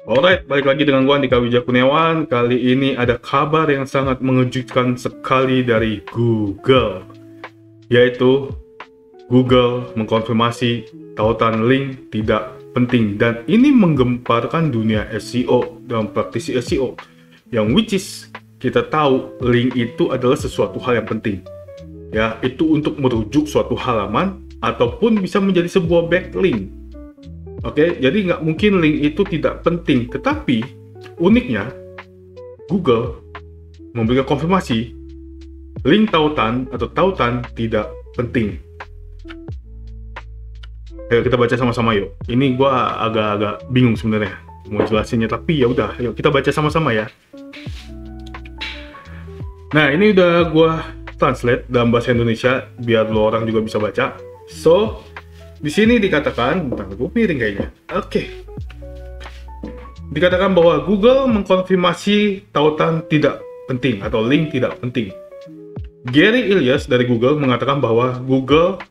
Alright, balik lagi dengan gua Andika Wijaya Kurniawan. Kali ini ada kabar yang sangat mengejutkan sekali dari Google, yaitu Google mengkonfirmasi tautan link tidak penting, dan ini menggemparkan dunia SEO dan praktisi SEO, yang which is kita tahu link itu adalah sesuatu hal yang penting. Ya, itu untuk merujuk suatu halaman ataupun bisa menjadi sebuah backlink. Oke, jadi nggak mungkin link itu tidak penting, tetapi uniknya Google memberikan konfirmasi link tautan atau tautan tidak penting. Ayo kita baca sama-sama yuk. Ini gua agak-agak bingung sebenarnya mau jelasinnya, tapi ya udah, yuk kita baca sama-sama ya. Nah, ini udah gua translate dalam bahasa Indonesia biar lo orang juga bisa baca. So, di sini dikatakan, bentar, gue miring kayaknya. Oke. Dikatakan bahwa Google mengkonfirmasi tautan tidak penting atau link tidak penting. Gary Illyes dari Google mengatakan bahwa Google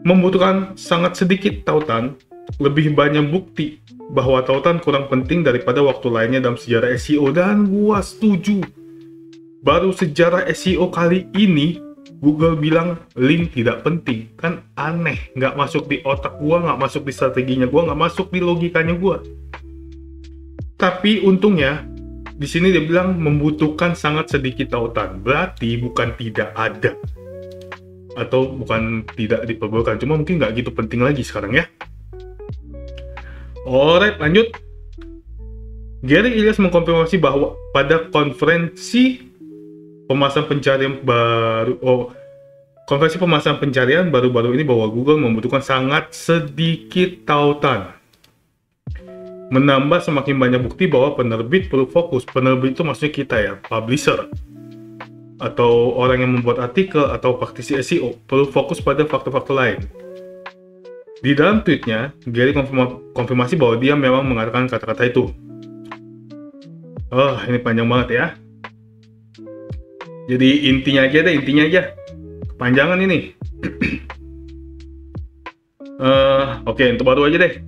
membutuhkan sangat sedikit tautan, lebih banyak bukti bahwa tautan kurang penting daripada waktu lainnya dalam sejarah SEO, dan gua setuju. Baru sejarah SEO kali ini Google bilang link tidak penting. Kan aneh, nggak masuk di otak gua, nggak masuk di strateginya gua, nggak masuk di logikanya gua. Tapi untungnya di sini dia bilang membutuhkan sangat sedikit tautan, berarti bukan tidak ada atau bukan tidak diperbolehkan, cuma mungkin nggak gitu penting lagi sekarang ya. Alright, lanjut. Gary Illyes mengkonfirmasi bahwa pada konferensi pemasaran pencarian baru-baru ini bahwa Google membutuhkan sangat sedikit tautan. Menambah semakin banyak bukti bahwa penerbit perlu fokus. Penerbit itu maksudnya kita ya, publisher atau orang yang membuat artikel atau praktisi SEO perlu fokus pada faktor-faktor lain. Di dalam tweetnya, Gary konfirmasi bahwa dia memang mengatakan kata-kata itu. Oh, ini panjang banget ya. Jadi intinya aja. Kepanjangan ini. Oke, untuk baru aja deh.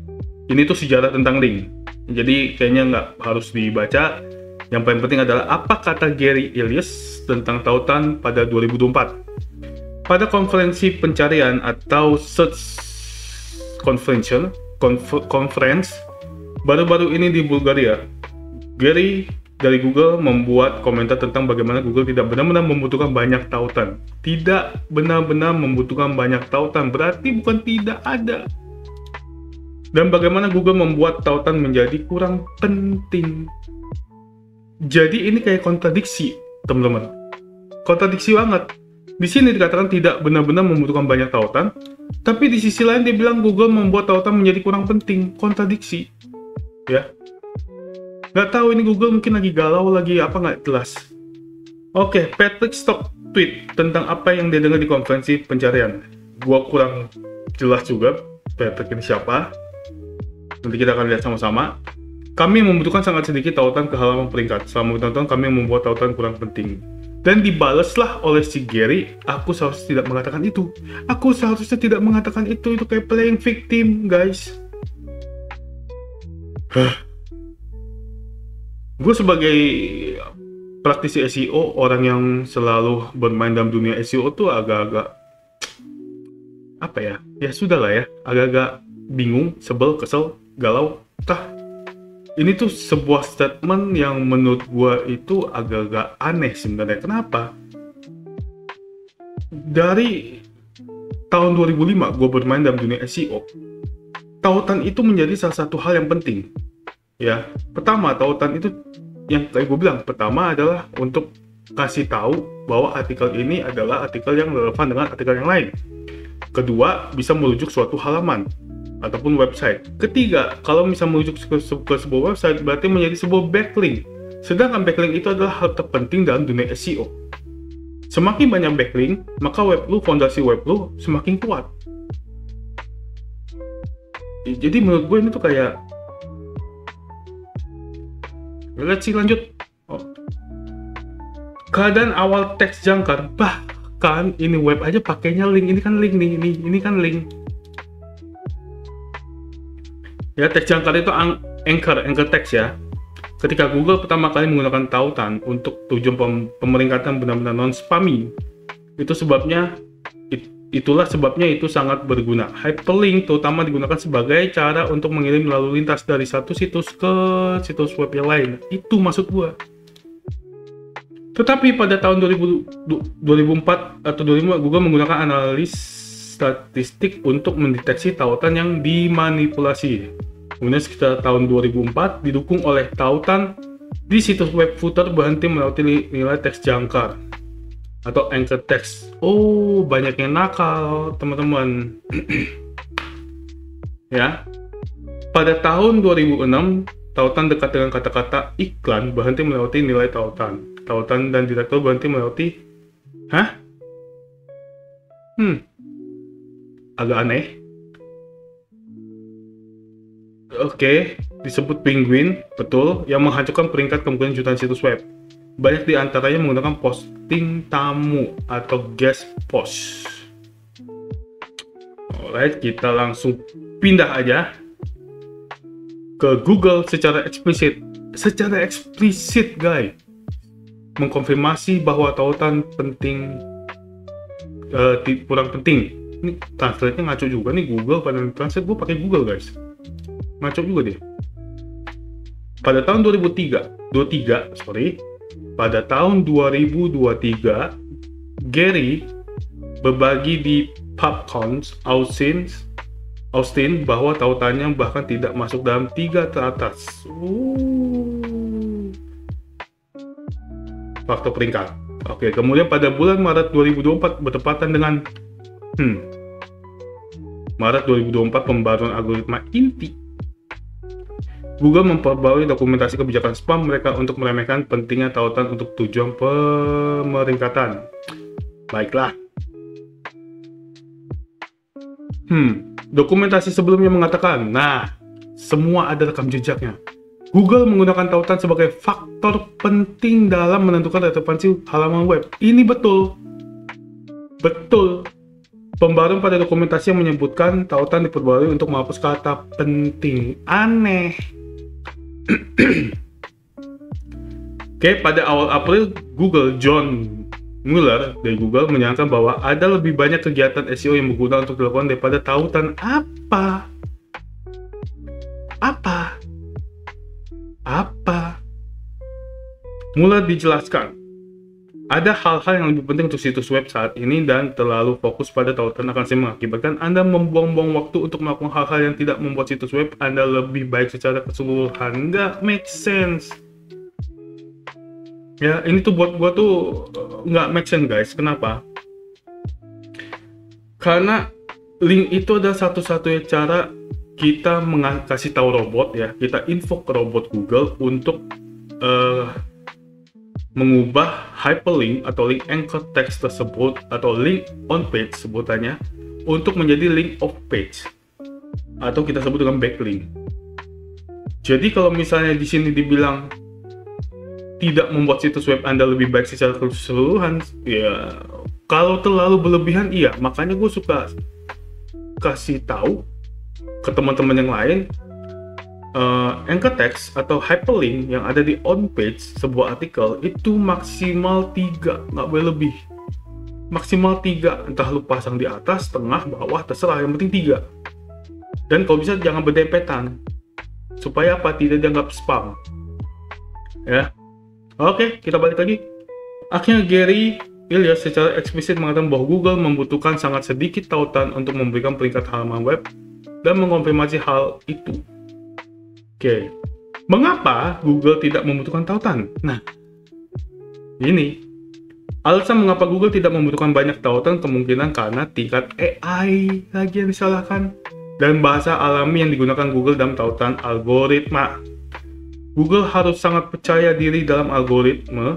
Ini tuh sejarah tentang link. Jadi kayaknya nggak harus dibaca. Yang paling penting adalah apa kata Gary Illyes tentang tautan pada 2024. Pada konferensi pencarian atau Search Conference baru-baru ini di Bulgaria, Gary dari Google membuat komentar tentang bagaimana Google tidak benar-benar membutuhkan banyak tautan. Tidak benar-benar membutuhkan banyak tautan, berarti bukan tidak ada. Dan bagaimana Google membuat tautan menjadi kurang penting. Jadi ini kayak kontradiksi, teman-teman. Kontradiksi banget. Di sini dikatakan tidak benar-benar membutuhkan banyak tautan, tapi di sisi lain dia bilang Google membuat tautan menjadi kurang penting. Kontradiksi. Ya. Nggak tahu ini Google mungkin lagi galau, lagi apa nggak jelas. Oke, Patrick Stock tweet tentang apa yang dia dengar di konferensi pencarian. Gua kurang jelas juga Patrick ini siapa. Nanti kita akan lihat sama-sama. Kami membutuhkan sangat sedikit tautan ke halaman peringkat. Selama bertahun-tahun kami membuat tautan kurang penting. Dan dibalaslah oleh si Gary, aku seharusnya tidak mengatakan itu. Aku seharusnya tidak mengatakan itu kayak playing victim, guys. Gue sebagai praktisi SEO, orang yang selalu bermain dalam dunia SEO tuh agak-agak apa ya? Ya sudah lah ya, agak-agak bingung, sebel, kesel, galau. Ini tuh sebuah statement yang menurut gue itu agak-agak aneh sebenarnya. Kenapa? Dari tahun 2005 gue bermain dalam dunia SEO, tautan itu menjadi salah satu hal yang penting. Ya, pertama tautan itu yang kayak gue bilang, pertama adalah untuk kasih tahu bahwa artikel ini adalah artikel yang relevan dengan artikel yang lain. Kedua, bisa merujuk suatu halaman ataupun website. Ketiga, kalau bisa merujuk ke sebuah website berarti menjadi sebuah backlink. Sedangkan backlink itu adalah hal terpenting dalam dunia SEO. Semakin banyak backlink, maka web lu, fondasi web lu semakin kuat. Jadi menurut gue ini tuh kayak let's see, lanjut. Keadaan awal teks jangkar, bahkan ini web aja pakainya link. Ini kan link nih, ini kan link. Ya, teks jangkar itu Anchor text ya. Ketika Google pertama kali menggunakan tautan untuk tujuan pemeringkatan benar-benar non-spammy, itulah sebabnya itu sangat berguna. Hyperlink terutama digunakan sebagai cara untuk mengirim lalu lintas dari satu situs ke situs web yang lain. Itu maksud gua. Tetapi pada tahun 2004 atau 2005, Google menggunakan analis statistik untuk mendeteksi tautan yang dimanipulasi. Kemudian sekitar tahun 2004, didukung oleh tautan di situs web footer berhenti melewati nilai teks jangkar atau anchor text. Oh, banyak yang nakal, teman-teman. Ya. Pada tahun 2006, tautan dekat dengan kata-kata iklan berhenti melewati nilai tautan. Tautan dan direktur berhenti melewati. Agak aneh. Oke, disebut penguin, betul, yang menghancurkan peringkat kemungkinan jutaan situs web. Banyak di antaranya menggunakan posting tamu atau guest post. Alright, kita langsung pindah aja ke Google secara eksplisit. Secara eksplisit, guys, mengkonfirmasi bahwa tautan penting kurang penting. Ini translate-nya ngaco juga nih Google. Pada translate gue pakai Google, guys. Ngaco juga deh. Pada tahun 2023, Gary berbagi di PubCons Austin bahwa tautannya bahkan tidak masuk dalam 3 teratas. Faktor peringkat. Oke, kemudian pada bulan Maret 2024 bertepatan dengan Maret 2024 pembaruan algoritma inti. Google memperbarui dokumentasi kebijakan spam mereka untuk meremehkan pentingnya tautan untuk tujuan pemeringkatan. Baiklah. Dokumentasi sebelumnya mengatakan, semua ada rekam jejaknya. Google menggunakan tautan sebagai faktor penting dalam menentukan relevansi halaman web. Ini betul. Betul. Pembaruan pada dokumentasi yang menyebutkan tautan diperbarui untuk menghapus kata penting. Aneh. Oke, pada awal April, John Mueller dari Google menyatakan bahwa ada lebih banyak kegiatan SEO yang berguna untuk dilakukan daripada tautan. Apa? Mueller dijelaskan, ada hal-hal yang lebih penting untuk situs web saat ini dan terlalu fokus pada tautan akan sering mengakibatkan Anda membuang-buang waktu untuk melakukan hal-hal yang tidak membuat situs web Anda lebih baik secara keseluruhan. Nggak make sense. Ya, ini tuh buat gua tuh nggak make sense, guys. Kenapa? Karena link itu adalah satu-satunya cara kita kasih tahu robot, ya, kita info ke robot Google untuk mengubah hyperlink atau link anchor text tersebut atau link on page sebutannya untuk menjadi link off page atau kita sebut dengan backlink. Jadi kalau misalnya di sini dibilang tidak membuat situs web Anda lebih baik secara keseluruhan, ya kalau terlalu berlebihan iya. Makanya gue suka kasih tahu ke teman-teman yang lain, anchor text atau hyperlink yang ada di on page sebuah artikel itu maksimal 3, nggak boleh lebih. Maksimal 3, entah lu pasang di atas, tengah, bawah, terserah, yang penting 3. Dan kalau bisa jangan berdempetan, supaya apa? Tidak dianggap spam. Ya, oke, kita balik lagi. Akhirnya Gary Illyes secara eksplisit mengatakan bahwa Google membutuhkan sangat sedikit tautan untuk memberikan peringkat halaman web dan mengonfirmasi hal itu. Oke, mengapa Google tidak membutuhkan tautan? Nah, ini alasan mengapa Google tidak membutuhkan banyak tautan kemungkinan karena tingkat AI lagi yang disalahkan dan bahasa alami yang digunakan Google dalam tautan algoritma. Google harus sangat percaya diri dalam algoritma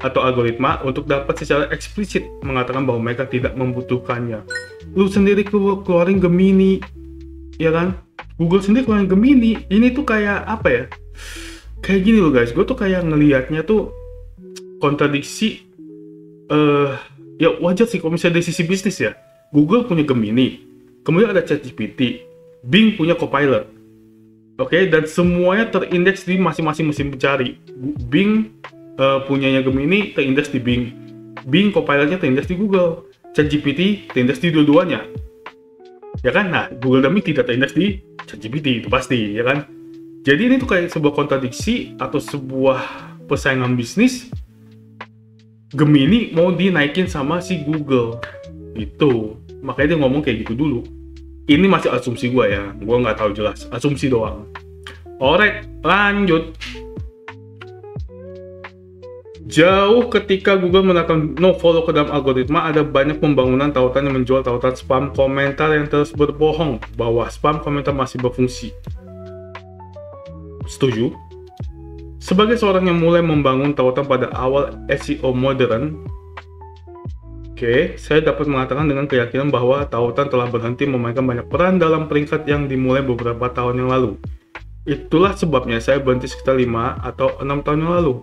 atau algoritma untuk dapat secara eksplisit mengatakan bahwa mereka tidak membutuhkannya. Lu sendiri keluarin Gemini, ya kan? Google sendiri keluarin Gemini. Ini tuh kayak apa ya? Kayak gini loh guys, gue tuh kayak ngelihatnya tuh kontradiksi. Ya wajar sih kalau misalnya dari sisi bisnis ya. Google punya Gemini, kemudian ada ChatGPT, Bing punya Copilot, Oke, dan semuanya terindeks di masing-masing mesin pencari. Bing punyanya Gemini terindeks di Bing. Bing Copilot-nya terindeks di Google. ChatGPT terindeks di dua-duanya. Ya kan? Nah, Google Dummy tidak terindeks di ChatGPT, itu pasti, ya kan? Jadi ini tuh kayak sebuah kontradiksi atau sebuah persaingan bisnis. Gemini mau dinaikin sama si Google. Itu. Makanya dia ngomong kayak gitu dulu. Ini masih asumsi gue ya. Gue nggak tahu jelas. Asumsi doang. Alright, lanjut. Jauh ketika Google menekan no follow ke dalam algoritma, ada banyak pembangunan tautan yang menjual tautan spam komentar yang terus berbohong bahwa spam komentar masih berfungsi. Setuju? Sebagai seorang yang mulai membangun tautan pada awal SEO modern, saya dapat mengatakan dengan keyakinan bahwa tautan telah berhenti memainkan banyak peran dalam peringkat yang dimulai beberapa tahun yang lalu. Itulah sebabnya saya berhenti sekitar 5 atau 6 tahun yang lalu.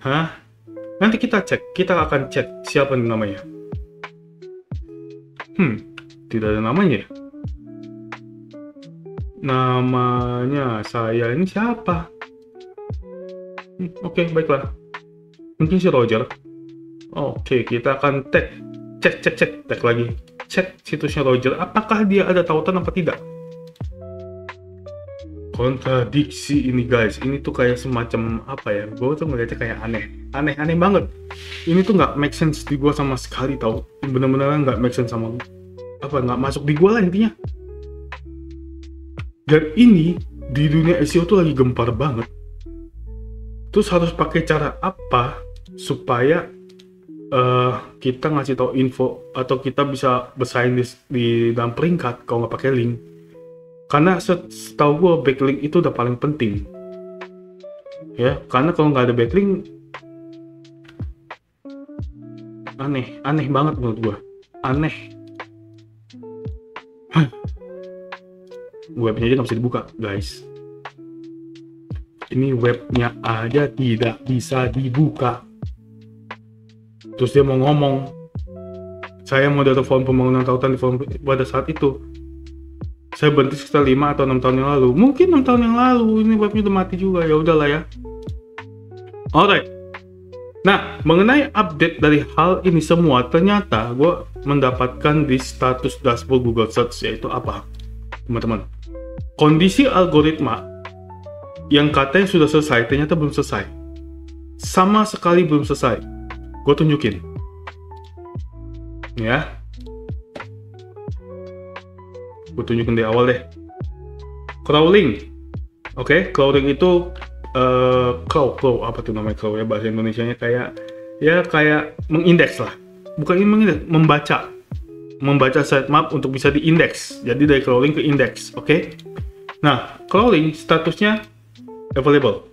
Hah? Nanti kita akan cek siapa namanya. Tidak ada namanya. Namanya saya ini siapa? Oke, baiklah. Mungkin si Roger. Oke, kita akan cek lagi. Cek situsnya Roger, apakah dia ada tautan apa tidak? Kontradiksi ini guys, ini tuh kayak semacam apa ya, gue tuh ngeliatnya kayak aneh banget. Ini tuh nggak make sense di gue sama sekali tau, bener-bener nggak make sense sama nggak masuk di gue lah intinya. Dan ini di dunia SEO tuh lagi gempar banget. Terus harus pakai cara apa supaya kita ngasih tahu info atau kita bisa bersaing di dalam peringkat kalau nggak pakai link. Karena setahu gue backlink itu udah paling penting, ya. Karena kalau nggak ada backlink, aneh banget menurut gue, aneh. Webnya aja nggak bisa dibuka, guys. Ini webnya aja tidak bisa dibuka. Terus dia mau ngomong, saya mau data form pembangunan tautan di form pada saat itu. Saya berhenti sekitar 5 atau 6 tahun yang lalu. Mungkin 6 tahun yang lalu, ini webnya udah mati juga, ya udahlah ya. Alright. Nah, mengenai update dari hal ini semua, ternyata gue mendapatkan di status dashboard Google Search, yaitu apa? Teman-teman, kondisi algoritma yang katanya sudah selesai, ternyata belum selesai. Sama sekali belum selesai. Gue tunjukin. Ya. Gue tunjukin di awal deh. Crawling. Crawling itu crow apa tuh namanya crow ya, bahasa Indonesianya kayak mengindeks lah. Bukan ini mengindeks, membaca sitemap untuk bisa diindeks. Jadi dari crawling ke indeks, oke? Nah, crawling statusnya available.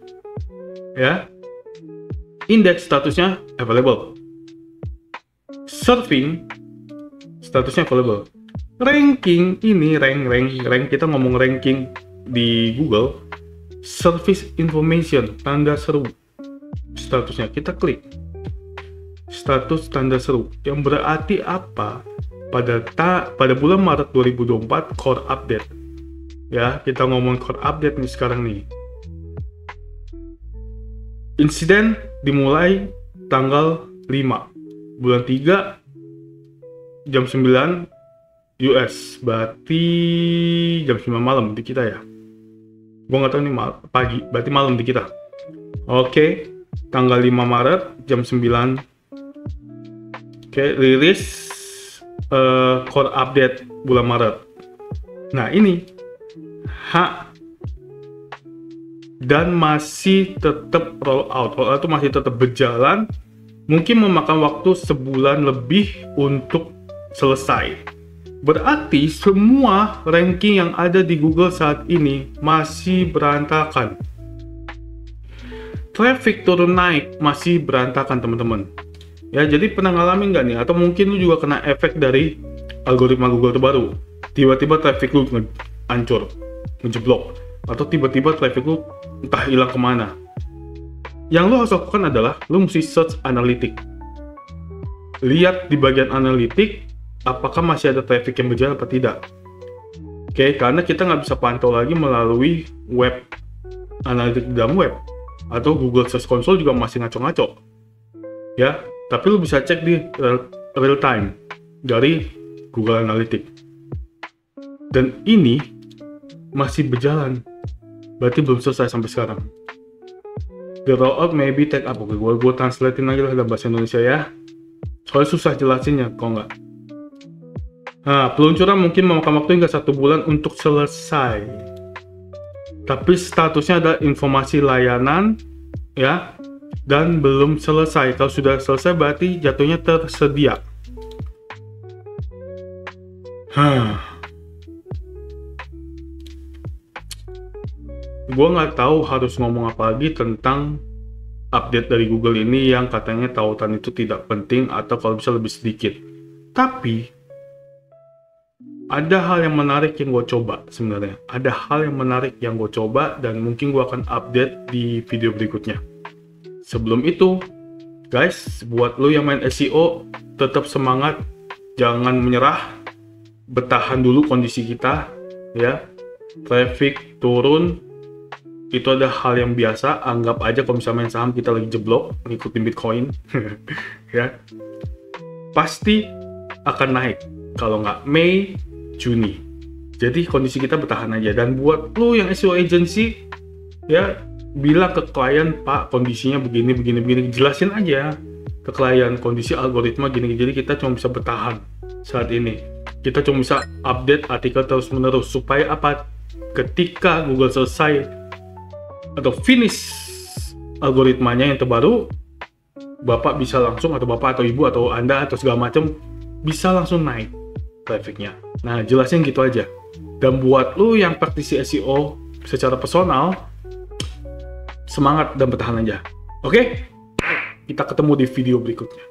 Ya. Indeks statusnya available. Surfing statusnya available. Ranking ini rank kita ngomong ranking di Google, service information tanda seru statusnya, kita klik status tanda seru yang berarti apa? Pada bulan Maret 2024 core update ya, kita ngomong core update nih sekarang nih. Insiden dimulai tanggal 5 bulan 3 jam 9 US, berarti jam 9 malam di kita ya. Gue nggak tahu nih pagi, berarti malam di kita. Oke, tanggal 5 Maret jam 9. Rilis core update bulan Maret. Nah ini dan masih tetap roll out itu masih tetap berjalan. Mungkin memakan waktu sebulan lebih untuk selesai. Berarti semua ranking yang ada di Google saat ini masih berantakan. Traffic turun naik masih berantakan teman-teman. Ya, jadi pernah ngalamin nggak nih? Atau mungkin lu juga kena efek dari algoritma Google terbaru. Tiba-tiba traffic lu hancur, menjeblok. Atau tiba-tiba traffic lu entah hilang kemana. Yang lu harus lakukan adalah lu mesti search analytics. Lihat di bagian analitik apakah masih ada traffic yang berjalan atau tidak. Oke, karena kita nggak bisa pantau lagi melalui web, analitik di dalam web, atau Google Search Console juga masih ngaco-ngaco. Ya, tapi lu bisa cek di real time dari Google Analytics. Dan ini masih berjalan, berarti belum selesai sampai sekarang. The rollout maybe take up. Oke, gue translatein lagi lah dalam bahasa Indonesia ya. Soalnya susah jelasinnya, kok nggak. Nah, peluncuran mungkin memakan waktu hingga 1 bulan untuk selesai. Tapi statusnya ada informasi layanan, ya, dan belum selesai. Kalau sudah selesai berarti jatuhnya tersedia. Gue nggak tahu harus ngomong apa lagi tentang update dari Google ini yang katanya tautan itu tidak penting atau kalau bisa lebih sedikit. Tapi ada hal yang menarik yang gue coba sebenarnya. Ada hal yang menarik yang gue coba dan mungkin gue akan update di video berikutnya. Sebelum itu, guys, buat lo yang main SEO, tetap semangat, jangan menyerah, bertahan dulu kondisi kita, ya. Traffic turun, itu ada hal yang biasa. Anggap aja kalau misalnya main saham kita lagi jeblok, ngikutin Bitcoin, ya. Pasti akan naik, kalau nggak Mei, Juni. Jadi kondisi kita bertahan aja. Dan buat lo yang SEO agency, ya, bilang ke klien, Pak, kondisinya begini, jelasin aja ke klien kondisi algoritma gini. Jadi kita cuma bisa bertahan saat ini. Kita cuma bisa update artikel terus menerus supaya apa? Ketika Google selesai atau finish algoritmanya yang terbaru, Bapak bisa langsung, atau Bapak atau Ibu atau Anda atau segala macam bisa langsung naik trafficnya. Nah, jelasin gitu aja. Dan buat lu yang praktisi SEO secara personal, semangat dan bertahan aja. Oke? Kita ketemu di video berikutnya.